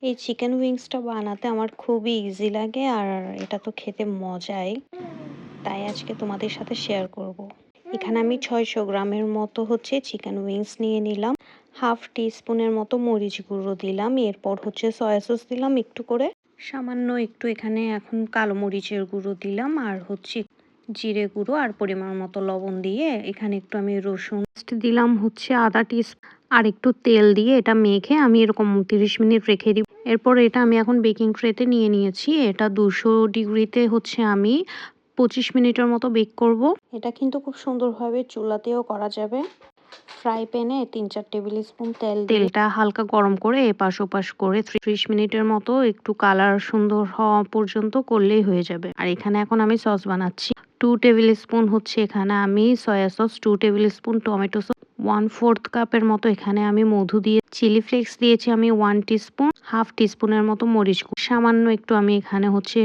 এই চিকেন উইংসটা বানাতে আমার খুবই ইজি লাগে আর এটা তো খেতে মজাই। তাই আজকে তোমাদের সাথে শেয়ার করব। এখানে আমি ৬০০ গ্রামের মতো হচ্ছে চিকেন উইংস নিয়ে নিলাম। হাফ টিস্পুনের মতো মরিচ গুঁড়ো দিলাম। এরপর হচ্ছে সয়া সস দিলাম একটু করে। সামান্য একটু এখানে এখন কালো মরিচের গুঁড়ো দিলাম আর হচ্ছে জিরে গুঁড়ো আর পরিমাণ মতো লবণ দিয়ে এখানে একটু আমি রসুন দিলাম হচ্ছে আধা টিস্পুন আর একটু তেল দিয়ে এটা মেখে আমি এরকম ৩০ মিনিট রেখে দিব। এরপর এটা আমি এখন বেকিং ট্রেতে নিয়ে নিয়েছি। এটা ২০০ ডিগ্রিতে হচ্ছে আমি ২৫ মিনিটের মতো বেক করব। এটা কিন্তু খুব সুন্দরভাবে চুলাতেও করা যাবে। ফ্রাই প্যানে ৩-৪ টেবিল স্পুন তেলটা হালকা গরম করে এপাশ ওপাশ করে ৩০ মিনিটের মতো একটু কালার সুন্দর হওয়া পর্যন্ত করলেই হয়ে যাবে। আর এখানে এখন আমি সস বানাচ্ছি। 2 টেবিল স্পুন হচ্ছে এখানে আমি soya sauce, 2 table spoon tomato sauce, 1/4 কাপের মতো এখানে আমি মধু দিয়ে চিলি ফ্লেক্স দিয়েছি আমি 1 টিস্পুন, হাফ টিস্পুনের মতো মরিচ গুঁড়ো, সামান্য একটু আমি এখানে হচ্ছে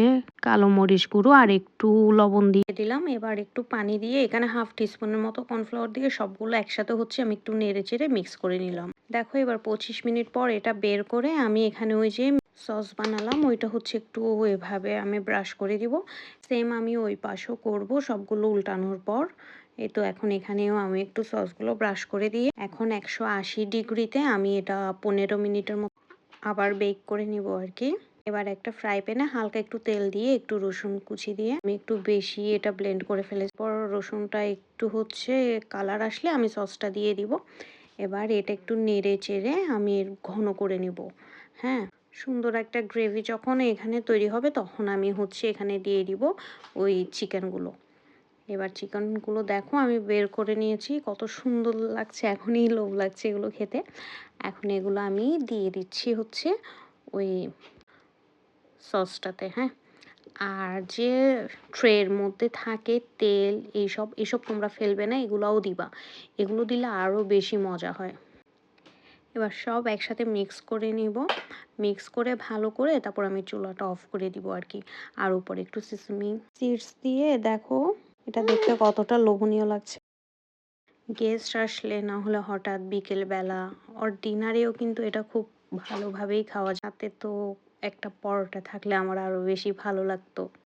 কালো মরিচ গুঁড়ো আর একটু লবণ দিয়ে দিলাম। এবার একটু পানি দিয়ে এখানে হাফ টিস্পুনের মতো কর্নফ্লাওয়ার দিয়ে সবগুলো একসাথে হচ্ছে আমি একটু নেড়ে চেড়ে মিক্স করে নিলাম। দেখো এবার ২৫ মিনিট পর এটা বের করে আমি এখানে ওই যে সস বানালাম ওইটা হচ্ছে একটু এভাবে আমি ব্রাশ করে দিব। সেম আমি ওই পাশও করব সবগুলো উল্টানোর পর। এই তো এখন এখানেও আমি একটু সসগুলো ব্রাশ করে দিয়ে এখন ১৮০ ডিগ্রিতে আমি এটা ১৫ মিনিটের মতো আবার বেক করে নিব আর কি। এবার একটা ফ্রাই প্যানে হালকা একটু তেল দিয়ে একটু রসুন কুচি দিয়ে আমি একটু বেশি এটা ব্লেন্ড করে ফেলেছি। পর রসুনটা একটু হচ্ছে কালার আসলে আমি সসটা দিয়ে দিব। এবার এটা একটু নেড়ে চেড়ে আমি ঘন করে নিব। হ্যাঁ, সুন্দর একটা গ্রেভি যখন এখানে তৈরি হবে তখন আমি হচ্ছে এখানে দিয়ে দিব ওই চিকেনগুলো। এবার চিকেনগুলো দেখো আমি বের করে নিয়েছি। কত সুন্দর লাগছে, এখনই লোভ লাগছে এগুলো খেতে। এখন এগুলো আমি দিয়ে দিচ্ছি হচ্ছে ওই সসটাতে, হ্যাঁ? আর যে ট্রের মধ্যে থাকে তেল এসব তোমরা ফেলবে না, এগুলাও দিবা। এগুলো দিলে আরও বেশি মজা হয়। এবার সব একসাথে মিক্স করে নিব। মিক্স করে ভালো করে তারপর আমি চুলাটা অফ করে দিব আর কি। আর উপরে একটু সিসমি সিডস দিয়ে দেখো এটা দেখতে কতটা লোভনীয় লাগছে। গেস্ট আসলে না হলে হঠাৎ বিকেলবেলা ওর ডিনারেও কিন্তু এটা খুব ভালোভাবেই খাওয়া যায়। সাথে তো একটা পরোটা থাকলে আমার আরও বেশি ভালো লাগতো।